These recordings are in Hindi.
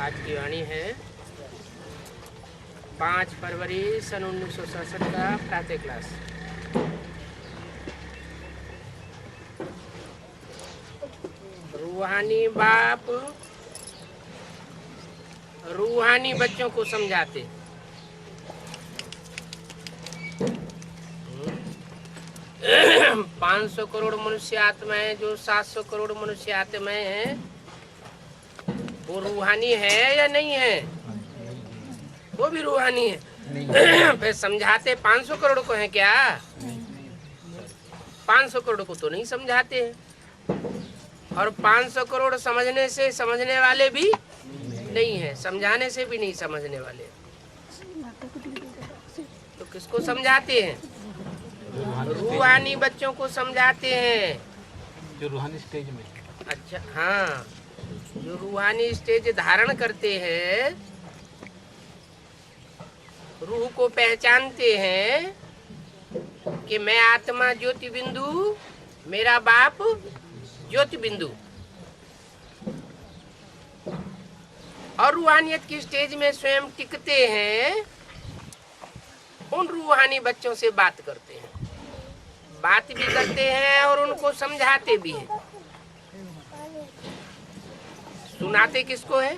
आज की वाणी है 5 फरवरी सन 1967 का प्रातः क्लास। रूहानी बाप रूहानी बच्चों को समझाते। 500 करोड़ मनुष्य आत्माएं, जो 700 करोड़ मनुष्य आत्माएं हैं, वो रूहानी है या नहीं है? वो भी रूहानी है। फिर समझाते 500 करोड़ को है क्या? 500 करोड़ को तो नहीं समझाते हैं। और 500 करोड़ समझने से समझने वाले भी नहीं है, समझाने से भी नहीं समझने वाले। तो किसको समझाते हैं? रूहानी बच्चों को समझाते हैं, जो रूहानी स्टेज में। अच्छा, हाँ, जो रूहानी स्टेज धारण करते हैं, रूह को पहचानते हैं कि मैं आत्मा ज्योति बिंदु, मेरा बाप ज्योति बिंदु। और रूहानियत की स्टेज में स्वयं टिकते हैं, उन रूहानी बच्चों से बात करते हैं, बात भी करते हैं और उनको समझाते भी हैं। सुनाते किसको है?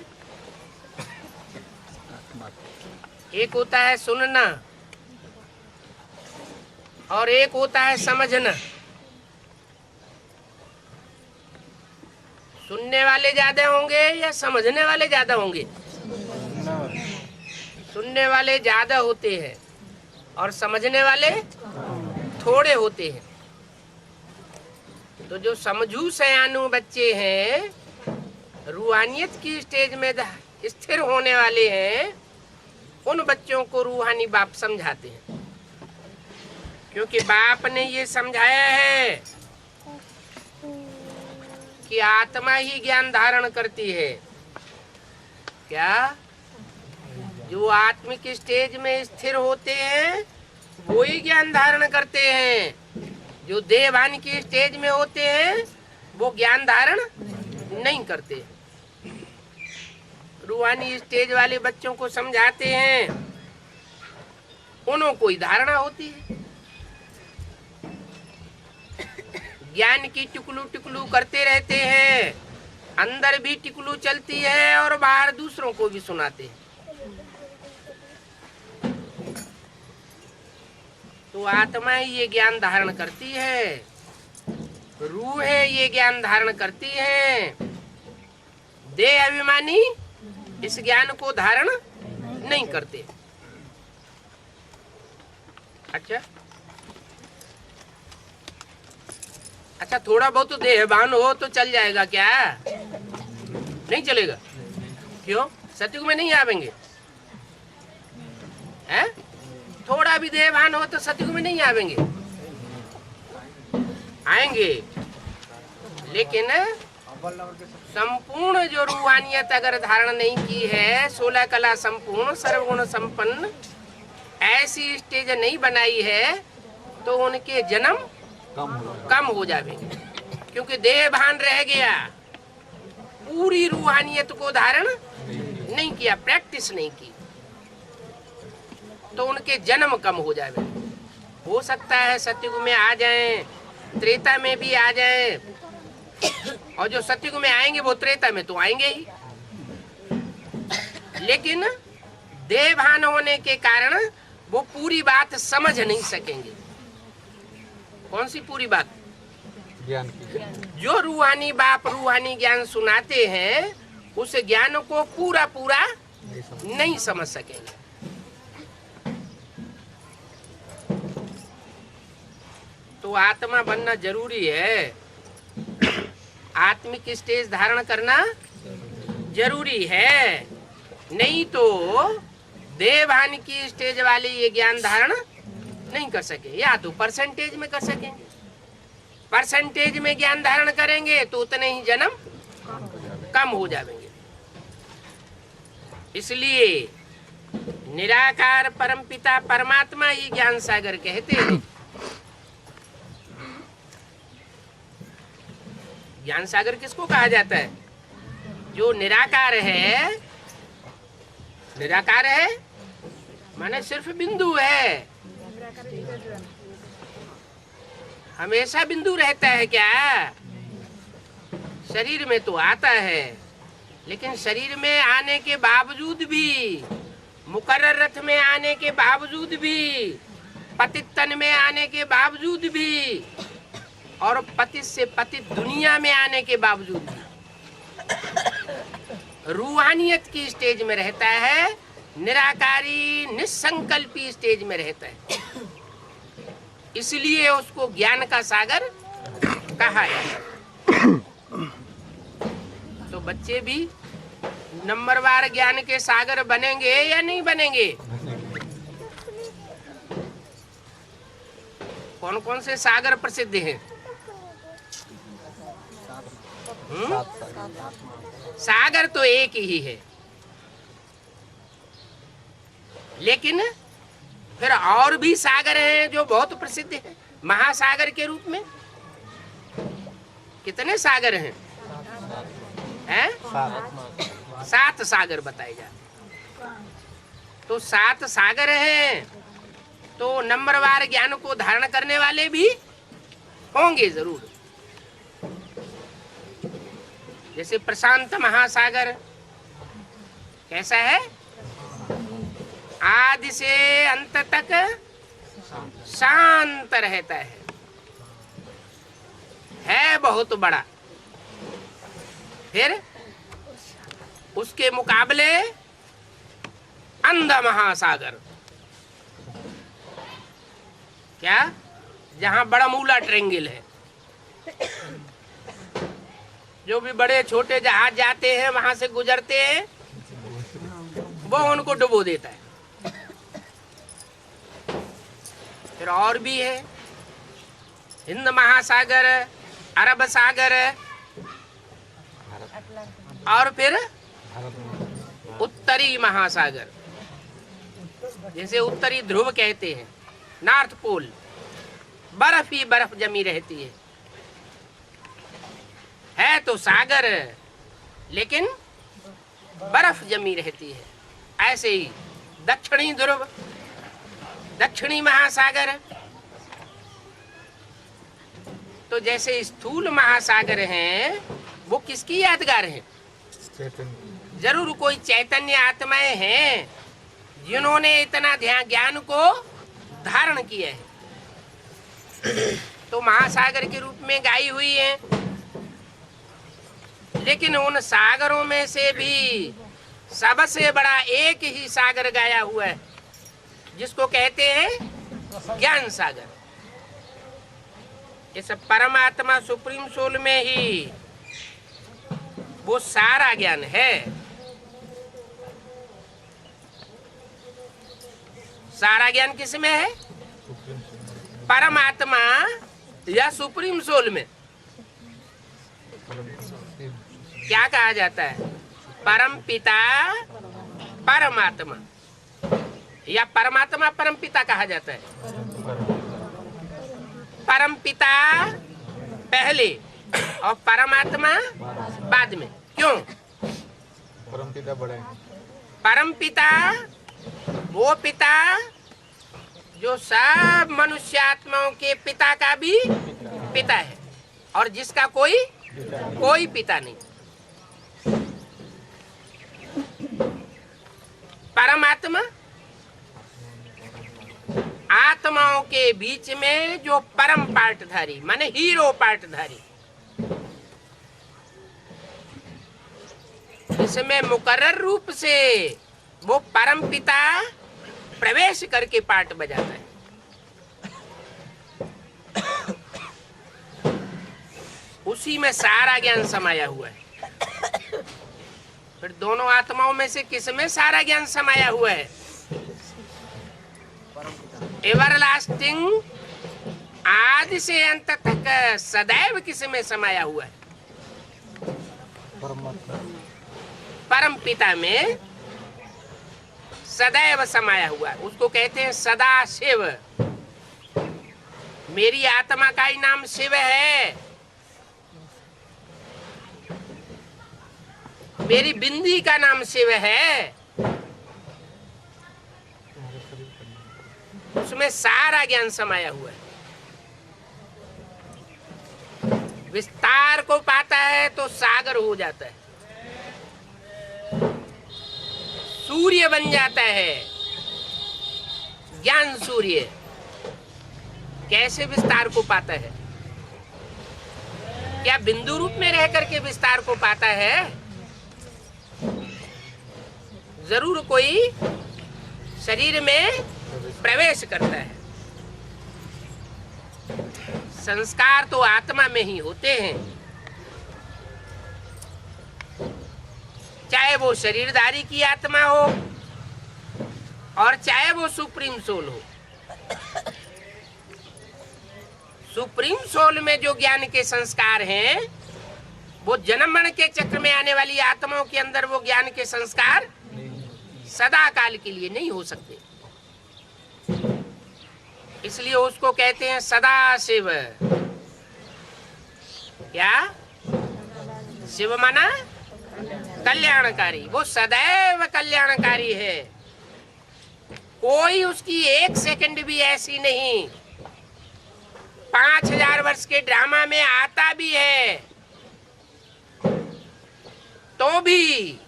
एक होता है सुनना और एक होता है समझना। सुनने वाले ज्यादा होंगे या समझने वाले ज्यादा होंगे? सुनने वाले ज्यादा होते हैं और समझने वाले थोड़े होते हैं। तो जो समझू सयानू बच्चे हैं, रूहानियत की स्टेज में स्थिर होने वाले हैं, उन बच्चों को रूहानी बाप समझाते हैं। क्योंकि बाप ने ये समझाया है कि आत्मा ही ज्ञान धारण करती है। क्या? जो आत्मिक स्टेज में स्थिर होते हैं वो ही ज्ञान धारण करते हैं। जो देहभान की स्टेज में होते हैं वो ज्ञान धारण नहीं करते। रूहानी स्टेज वाले बच्चों को समझाते हैं, उन्हों कोई धारणा होती है। ज्ञान की टिकलू टिकलू करते रहते हैं, अंदर भी टिकलू चलती है और बाहर दूसरों को भी सुनाते हैं। तो आत्मा ही ये ज्ञान धारण करती है, रूह है ये ज्ञान धारण करती है। देह अभिमानी इस ज्ञान को धारण नहीं करते। अच्छा, थोड़ा बहुत तो देहभान हो तो चल जाएगा क्या? नहीं चलेगा। क्यों? सतयुग में नहीं आवेंगे हैं? थोड़ा भी देहभान हो तो सतयुग में नहीं आवेंगे, आएंगे। लेकिन संपूर्ण जो रूहानियत अगर धारण नहीं की है, 16 कला संपूर्ण सर्वगुण संपन्न ऐसी स्टेज नहीं बनाई है, तो उनके जन्म कम हो जाएंगे। क्योंकि देहभान रह गया, पूरी रूहानियत को धारण नहीं किया, प्रैक्टिस नहीं की, तो उनके जन्म कम हो जाएंगे। हो सकता है सतयुग में आ जाएं, त्रेता में भी आ जाएं, और जो सतयुग में आएंगे वो त्रेता में तो आएंगे ही। लेकिन देहभान होने के कारण वो पूरी बात समझ नहीं सकेंगे। कौन सी पूरी बात? ज्ञान की। जो रूहानी बाप रूहानी ज्ञान सुनाते हैं, उस ज्ञान को पूरा पूरा नहीं समझ सकेंगे। तो आत्मा बनना जरूरी है, आत्मिक स्टेज धारण करना जरूरी है। नहीं तो देहभान की स्टेज वाले ये ज्ञान धारण नहीं कर सके। या तो परसेंटेज में कर सकेंगे, परसेंटेज में ज्ञान धारण करेंगे तो उतने ही जन्म कम हो जाएंगे। इसलिए निराकार परमपिता परमात्मा ही ज्ञान सागर कहते हैं। ज्ञान सागर किसको कहा जाता है? जो निराकार है निराकार है माने सिर्फ बिंदु है। हमेशा बिंदु रहता है क्या? शरीर में तो आता है, लेकिन शरीर में आने के बावजूद भी, मुकर्रर रथ में आने के बावजूद भी, पतित तन में आने के बावजूद भी, और पतित से पतित दुनिया में आने के बावजूद भी रूहानियत की स्टेज में रहता है, निराकारी निसंकल्पी स्टेज में रहता है। इसलिए उसको ज्ञान का सागर कहा है। तो बच्चे भी नंबरवार ज्ञान के सागर बनेंगे या नहीं बनेंगे? कौन कौन से सागर प्रसिद्ध हैं? सागर तो एक ही है, लेकिन फिर और भी सागर हैं जो बहुत प्रसिद्ध हैं महासागर के रूप में। कितने सागर हैं? 7 सागर बताए जाते। तो 7 सागर हैं, तो नंबरवार ज्ञान को धारण करने वाले भी होंगे जरूर। जैसे प्रशांत महासागर कैसा है? आदि से अंत तक शांत रहता है बहुत बड़ा। फिर उसके मुकाबले अंध महासागर, क्या? जहां बड़ा मूला ट्रेंगल है, जो भी बड़े छोटे जहाज जाते हैं वहां से गुजरते हैं, वो उनको डुबो देता है। फिर और भी है हिंद महासागर, अरब सागर, और फिर उत्तरी महासागर, जैसे उत्तरी ध्रुव कहते हैं, नॉर्थ पोल, बर्फ ही बर्फ जमी रहती है तो सागर, लेकिन बर्फ जमी रहती है। ऐसे ही दक्षिणी ध्रुव, दक्षिणी महासागर। तो जैसे स्थूल महासागर हैं, वो किसकी यादगार हैं? जरूर कोई चैतन्य आत्माएं हैं जिन्होंने इतना ध्यान ज्ञान को धारण किया है, तो महासागर के रूप में गाई हुई है। लेकिन उन सागरों में से भी सबसे बड़ा एक ही सागर गाया हुआ है, जिसको कहते हैं ज्ञान सागर। इस परमात्मा सुप्रीम सोल में ही वो सारा ज्ञान है। सारा ज्ञान किस में है? परमात्मा या सुप्रीम सोल में। क्या कहा जाता है? परम पिता परमात्मा, या परमात्मा परम पिता कहा जाता है। परम पिता पहले और परमात्मा बाद में। क्यों? परम पिता बड़े। परम पिता वो पिता जो सब मनुष्य आत्माओं के पिता का भी पिता है, और जिसका कोई पिता नहीं। परमात्मा आत्माओं के बीच में जो परम पार्टधारी माने हीरो पार्टधारी, इसमें मुकर्रर रूप से वो परम पिता प्रवेश करके पार्ट बजाता है। उसी में सारा ज्ञान समाया हुआ है। फिर दोनों आत्माओं में से किस में सारा ज्ञान समाया हुआ है? एवरलास्टिंग, आदि से अंत तक सदैव किस में समाया हुआ है? परम पिता में सदैव समाया हुआ है। उसको कहते हैं सदा शिव। मेरी आत्मा का ही नाम शिव है। मेरी बिंदी का नाम शिव है। उसमें सारा ज्ञान समाया हुआ है। विस्तार को पाता है तो सागर हो जाता है, सूर्य बन जाता है, ज्ञान सूर्य। कैसे विस्तार को पाता है? क्या बिंदु रूप में रह करके विस्तार को पाता है? जरूर कोई शरीर में प्रवेश करता है। संस्कार तो आत्मा में ही होते हैं, चाहे वो शरीरधारी की आत्मा हो और चाहे वो सुप्रीम सोल हो। सुप्रीम सोल में जो ज्ञान के संस्कार हैं, वो जन्म मरण के चक्र में आने वाली आत्माओं के अंदर वो ज्ञान के संस्कार सदा काल के लिए नहीं हो सकते। इसलिए उसको कहते हैं सदा शिव। क्या? शिव माना कल्याणकारी। वो सदैव कल्याणकारी है। कोई उसकी एक सेकंड भी ऐसी नहीं। 5000 वर्ष के ड्रामा में आता भी है तो भी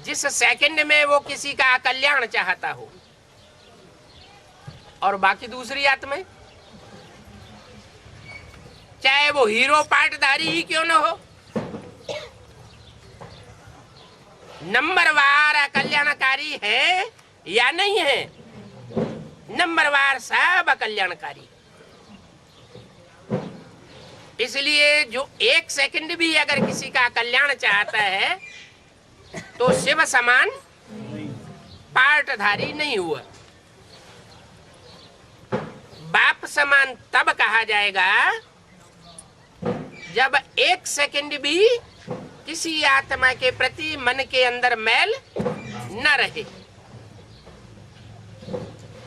जिस सेकंड में वो किसी का कल्याण चाहता हो, और बाकी दूसरी आत्मा चाहे वो हीरो पार्टधारी ही क्यों न हो, नंबरवार कल्याणकारी है या नहीं है? नंबरवार सब कल्याणकारी। इसलिए जो एक सेकंड भी अगर किसी का कल्याण चाहता है तो शिव समान पार्टधारी नहीं हुआ। बाप समान तब कहा जाएगा जब एक सेकंड भी किसी आत्मा के प्रति मन के अंदर मैल न रहे।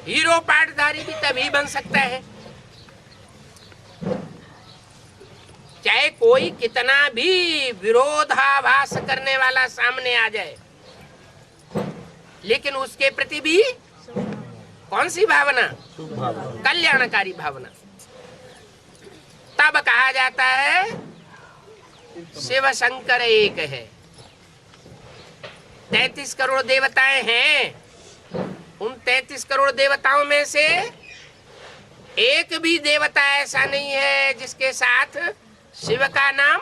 हीरो पार्टधारी भी तभी बन सकता है चाहे कोई कितना भी विरोधाभास करने वाला सामने आ जाए, लेकिन उसके प्रति भी कौन सी भावना? कल्याणकारी भावना। तब कहा जाता है शिव शंकर एक है। 33 करोड़ देवताएं हैं। उन 33 करोड़ देवताओं में से एक भी देवता ऐसा नहीं है जिसके साथ शिव का नाम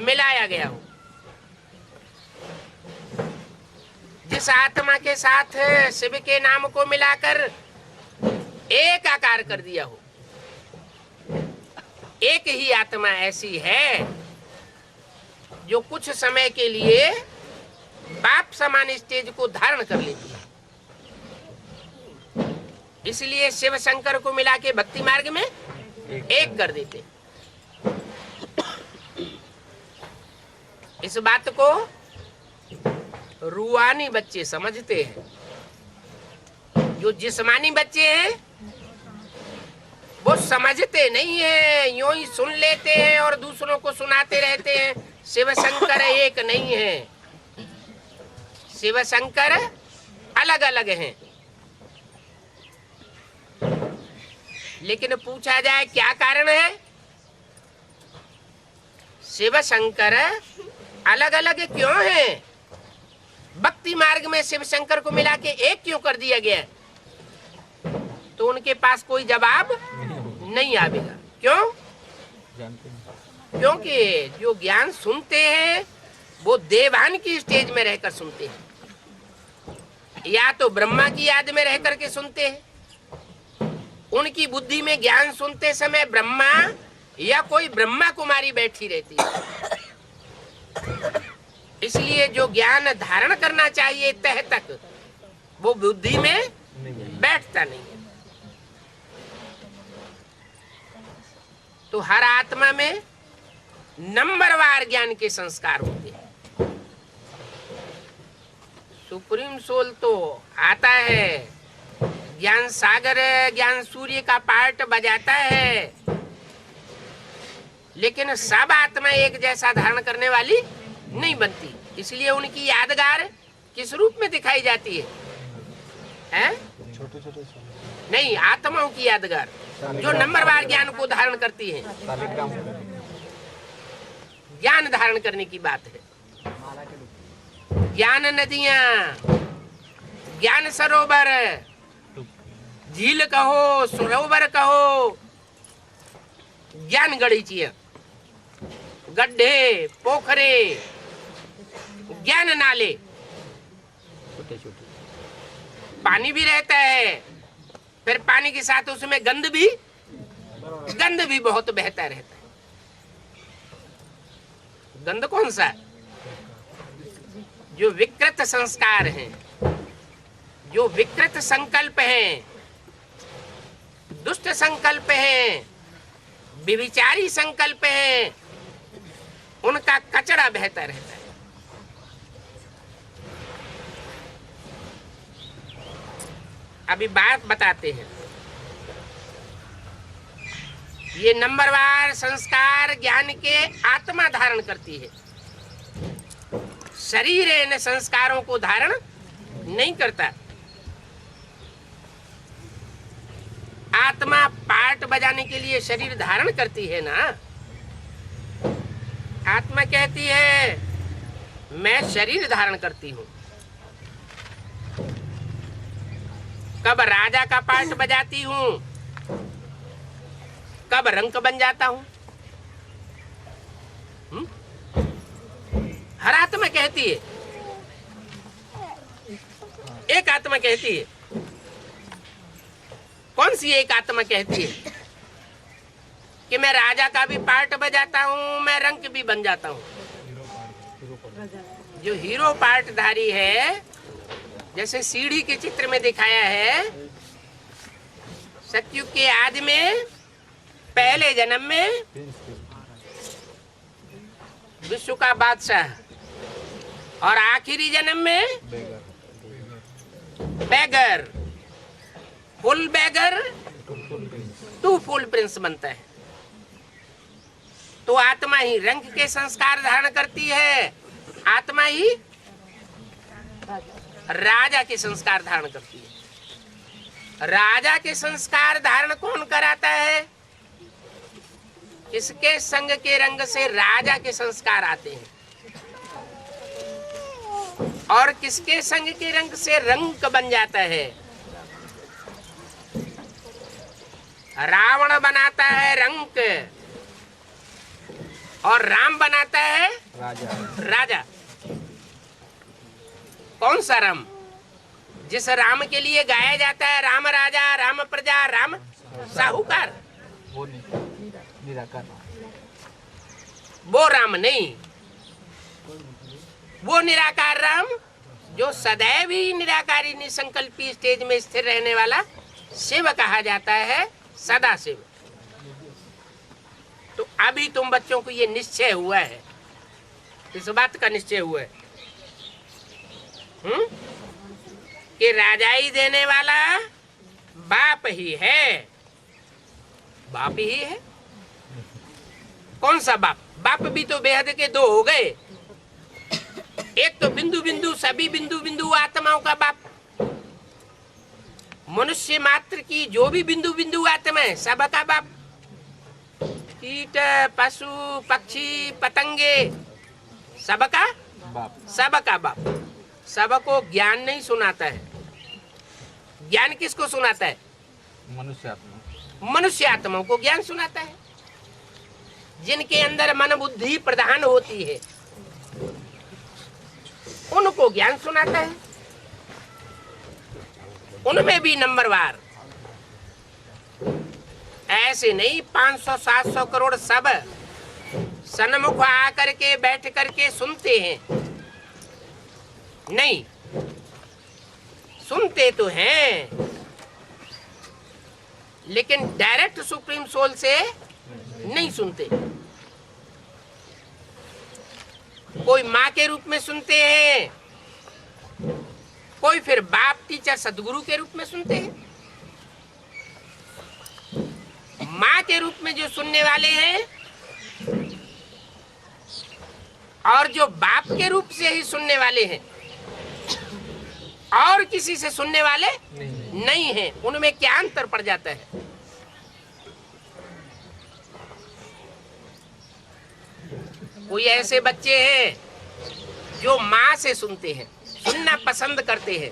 मिलाया गया हो। जिस आत्मा के साथ शिव के नाम को मिलाकर एक आकार कर दिया हो, एक ही आत्मा ऐसी है जो कुछ समय के लिए बाप समान स्टेज को धारण कर लेती है। इसलिए शिव शंकर को मिला के भक्ति मार्ग में एक कर देते। इस बात को रूहानी बच्चे समझते हैं। जो जिस्मानी बच्चे हैं वो समझते नहीं है, यूं ही सुन लेते हैं और दूसरों को सुनाते रहते हैं। शिव शंकर एक नहीं है, शिव शंकर अलग अलग हैं। लेकिन पूछा जाए क्या कारण है? शिव शंकर अलग अलग क्यों हैं? भक्ति मार्ग में शिव शंकर को मिला के एक क्यों कर दिया गया? तो उनके पास कोई जवाब नहीं आवेगा। क्यों? क्योंकि जो ज्ञान सुनते हैं वो देवान की स्टेज में रहकर सुनते हैं, या तो ब्रह्मा की याद में रह करके सुनते हैं। उनकी बुद्धि में ज्ञान सुनते समय ब्रह्मा या कोई ब्रह्मा कुमारी बैठी रहती है। इसलिए जो ज्ञान धारण करना चाहिए तह तक वो बुद्धि में बैठता नहीं है। तो हर आत्मा में नंबरवार ज्ञान के संस्कार होते हैं। सुप्रीम सोल तो आता है, ज्ञान सागर ज्ञान सूर्य का पार्ट बजाता है, लेकिन सब आत्मा एक जैसा धारण करने वाली नहीं बनती। इसलिए उनकी यादगार किस रूप में दिखाई जाती है? छोटे छोटे नहीं, आत्माओं की यादगार जो नंबरवार ज्ञान को धारण करती है। शालिग्राम ज्ञान धारण करने की बात है। ज्ञान नदियां, ज्ञान सरोवर, झील कहो, सरोवर कहो, ज्ञान गणिचिया, गड्ढे, पोखरे, ज्ञान नाले, छोटे छोटे। पानी भी रहता है, फिर पानी के साथ उसमें गंध भी बहुत बहता रहता है। गंध कौन सा? जो विकृत संस्कार हैं, जो विकृत संकल्प हैं, दुष्ट संकल्प हैं, व्यभिचारी संकल्प हैं, उनका कचरा बहता रहता है। अभी बात बताते हैं। ये नंबरवार संस्कार ज्ञान के आत्मा धारण करती है, शरीर इन संस्कारों को धारण नहीं करता। आत्मा पार्ट बजाने के लिए शरीर धारण करती है ना। आत्मा कहती है मैं शरीर धारण करती हूं। कब राजा का पार्ट बजाती हूं, कब रंक बन जाता हूं। हर आत्मा कहती है, एक आत्मा कहती है। कौन सी एक आत्मा कहती है कि मैं राजा का भी पार्ट बजाता हूं, मैं रंक भी बन जाता हूं। जो हीरो पार्टधारी है, जैसे सीढ़ी के चित्र में दिखाया है, सतयुग के आदि में पहले जन्म में विश्व का बादशाह, और आखिरी जन्म में beggar, full beggar to full prince बनता है। तो आत्मा ही रंग के संस्कार धारण करती है, आत्मा ही राजा के संस्कार धारण करती है। राजा के संस्कार धारण कौन कराता है? किसके संग के रंग से राजा के संस्कार आते हैं, और किसके संग के रंग से रंक बन जाता है। रावण बनाता है रंक, और राम बनाता है राजा। कौन सा राम? जिस राम के लिए गाया जाता है राम राजा, राम प्रजा, राम साहूकार, वो निराकार, वो राम नहीं। वो निराकार राम जो सदैव ही निराकारी निसंकल्पी स्टेज में स्थिर रहने वाला शिव कहा जाता है, सदा शिव। तो अभी तुम बच्चों को ये निश्चय हुआ है, इस बात का निश्चय हुआ है कि राजाई देने वाला बाप ही है। बाप ही है। कौन सा बाप? बाप भी तो बेहद के दो हो गए। एक तो बिंदु बिंदु, सभी बिंदु बिंदु आत्माओं का बाप। मनुष्य मात्र की जो भी बिंदु बिंदु आत्मा है, सबका बाप। कीट, पशु, पक्षी, पतंगे, सबका बाप। सबको ज्ञान नहीं सुनाता है। ज्ञान किसको सुनाता है? मनुष्य आत्मा। मनुष्य आत्माओं को ज्ञान सुनाता है, जिनके अंदर मन बुद्धि प्रधान होती है, उनको ज्ञान सुनाता है। उनमें भी नंबरवार, ऐसे नहीं 500-700 करोड़ सब सन्मुख आकर के बैठ करके सुनते हैं। नहीं, सुनते तो हैं, लेकिन डायरेक्ट सुप्रीम सोल से नहीं सुनते। कोई माँ के रूप में सुनते हैं, कोई फिर बाप, टीचर, सदगुरु के रूप में सुनते हैं। माँ के रूप में जो सुनने वाले हैं और जो बाप के रूप से ही सुनने वाले हैं, और किसी से सुनने वाले नहीं हैं। उनमें क्या अंतर पड़ जाता है? कोई ऐसे बच्चे हैं जो माँ से सुनते हैं, सुनना पसंद करते हैं,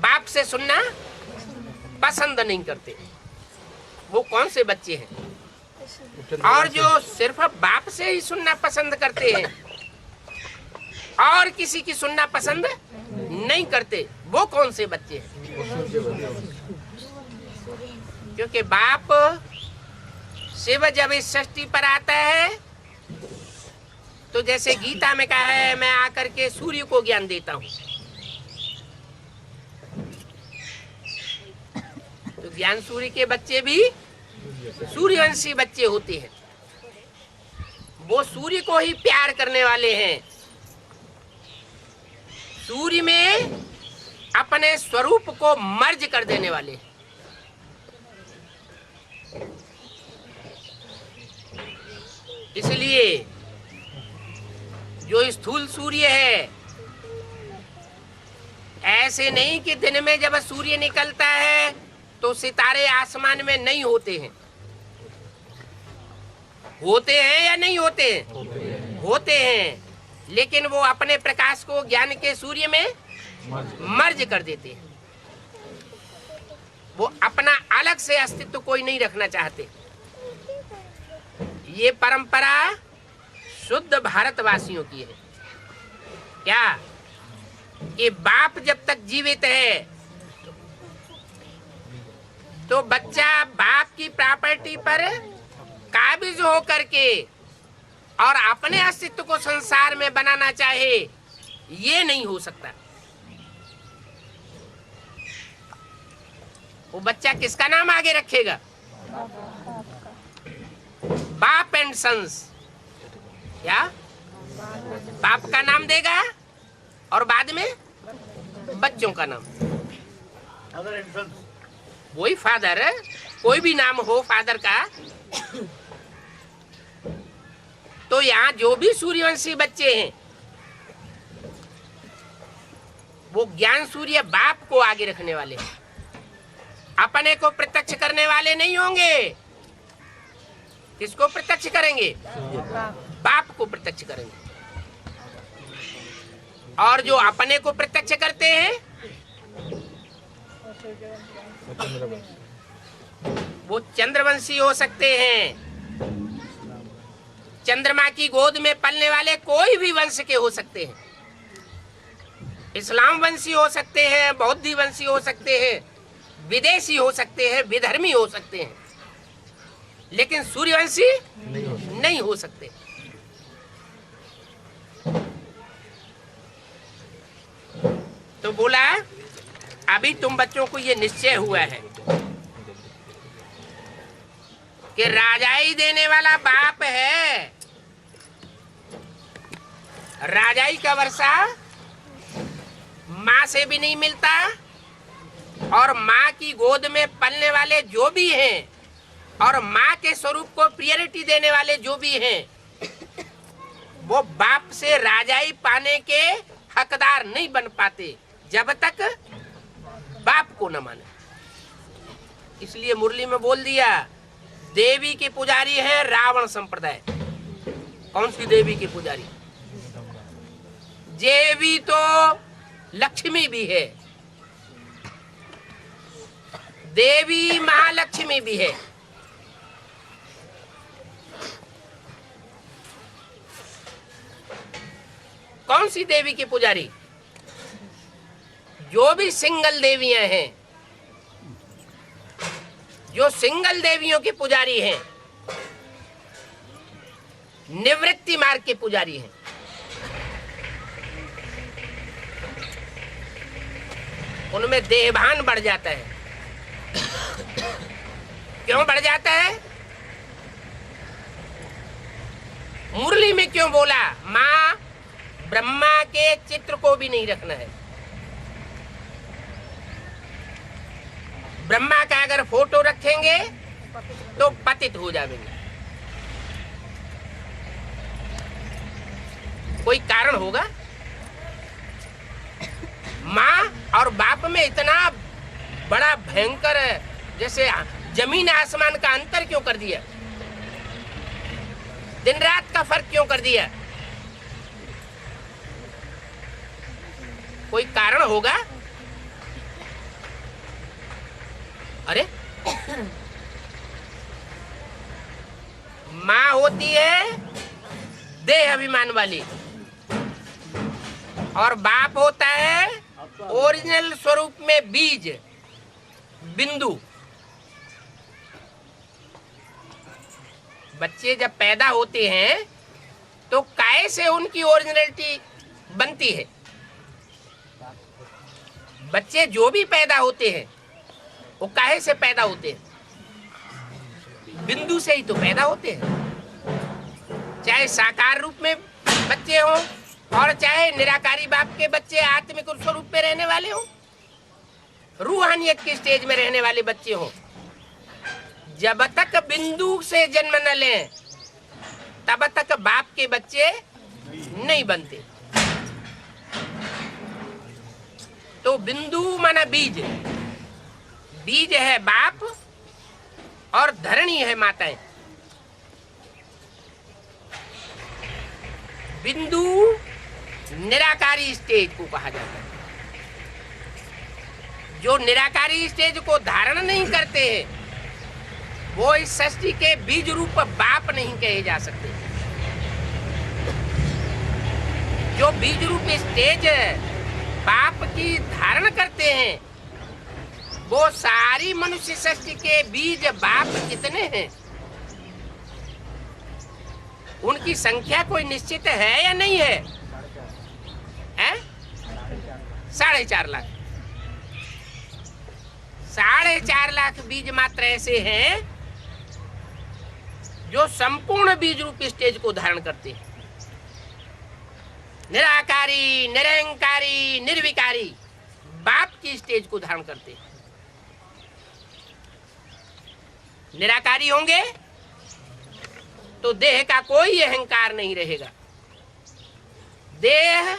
बाप से सुनना पसंद नहीं करते। वो कौन से बच्चे हैं? और जो सिर्फ बाप से ही सुनना पसंद करते हैं और किसी की सुनना पसंद नहीं करते, वो कौन से बच्चे हैं? क्योंकि बाप शिव जब इस सृष्टि पर आता है तो जैसे गीता में कहा है, मैं आकर के सूर्य को ज्ञान देता हूं, तो ज्ञान सूर्य के बच्चे भी सूर्यवंशी बच्चे होते हैं। वो सूर्य को ही प्यार करने वाले हैं, सूर्य में अपने स्वरूप को मर्ज कर देने वाले हैं। इसलिए जो स्थूल सूर्य है, ऐसे नहीं कि दिन में जब सूर्य निकलता है तो सितारे आसमान में नहीं होते हैं। होते हैं या नहीं होते हैं? होते हैं, लेकिन वो अपने प्रकाश को ज्ञान के सूर्य में मर्ज कर देते हैं। वो अपना अलग से अस्तित्व कोई नहीं रखना चाहते। ये परंपरा शुद्ध भारतवासियों की है। क्या कि बाप जब तक जीवित है तो बच्चा बाप की प्रॉपर्टी पर काबिज हो करके और अपने अस्तित्व को संसार में बनाना चाहे, ये नहीं हो सकता। वो बच्चा किसका नाम आगे रखेगा? बाप एंड सन्स। क्या बाप का नाम देगा और बाद में बच्चों का नाम। वही फादर, कोई भी नाम हो फादर का। तो यहाँ जो भी सूर्यवंशी बच्चे हैं वो ज्ञान सूर्य बाप को आगे रखने वाले हैं, अपने को प्रत्यक्ष करने वाले नहीं होंगे। किसको प्रत्यक्ष करेंगे? बाप को प्रत्यक्ष करेंगे। और जो अपने को प्रत्यक्ष करते हैं वो चंद्रवंशी हो सकते हैं। चंद्रमा की गोद में पलने वाले कोई भी वंश के हो सकते हैं। इस्लाम वंशी हो सकते हैं, बौद्धी वंशी हो सकते हैं, विदेशी हो सकते हैं, विधर्मी हो सकते हैं, लेकिन सूर्यवंशी नहीं हो सकते। तो बोला अभी तुम बच्चों को ये निश्चय हुआ है कि राजाई देने वाला बाप है। राजाई का वर्षा माँ से भी नहीं मिलता, और माँ की गोद में पलने वाले जो भी हैं और माँ के स्वरूप को प्रियरिटी देने वाले जो भी हैं वो बाप से राजाई पाने के हकदार नहीं बन पाते जब तक बाप को न माने। इसलिए मुरली में बोल दिया, देवी के पुजारी है रावण संप्रदाय। कौन सी देवी के पुजारी? देवी तो लक्ष्मी भी है, देवी महालक्ष्मी भी है। कौन सी देवी की पुजारी? जो भी सिंगल देवियां हैं, जो सिंगल देवियों की पुजारी हैं, निवृत्ति मार्ग के पुजारी हैं। उनमें देहभान बढ़ जाता है। क्यों बढ़ जाता है? मुरली में क्यों बोला माँ ब्रह्मा के चित्र को भी नहीं रखना है? ब्रह्मा का अगर फोटो रखेंगे तो पतित हो जाएंगे। कोई कारण होगा? माँ और बाप में इतना बड़ा भयंकर जैसे जमीन आसमान का अंतर क्यों कर दिया? दिन रात का फर्क क्यों कर दिया? कोई कारण होगा? अरे माँ होती है देह अभिमान वाली और बाप होता है ओरिजिनल स्वरूप में बीज बिंदु। बच्चे जब पैदा होते हैं तो काय से उनकी ओरिजिनलिटी बनती है? बच्चे जो भी पैदा होते हैं वो काहे से पैदा होते हैं? बिंदु से ही तो पैदा होते हैं। चाहे साकार रूप में बच्चे हों और चाहे निराकारी बाप के बच्चे आत्मिक स्वरूप में रहने वाले हों, रूहानियत के स्टेज में रहने वाले बच्चे हों, जब तक बिंदु से जन्म न लें तब तक बाप के बच्चे नहीं बनते। तो बिंदु माना बीज, बीज है बाप और धरणी है माताएं। बिंदु निराकारी स्टेज को कहा जाता है। जो निराकारी स्टेज को धारण नहीं करते हैं वो इस सृष्टि के बीज रूप बाप नहीं कहे जा सकते। जो बीज रूप स्टेज बाप की धारण करते हैं वो सारी मनुष्य सृष्टि के बीज बाप कितने हैं? उनकी संख्या कोई निश्चित है या नहीं है? 4.5 लाख। 4.5 लाख बीज मात्र ऐसे हैं जो संपूर्ण बीज रूप स्टेज को धारण करते हैं। निराकारी, निरंकारी, निर्विकारी बाप की स्टेज को धारण करते हैं। निराकारी होंगे तो देह का कोई अहंकार नहीं रहेगा। देह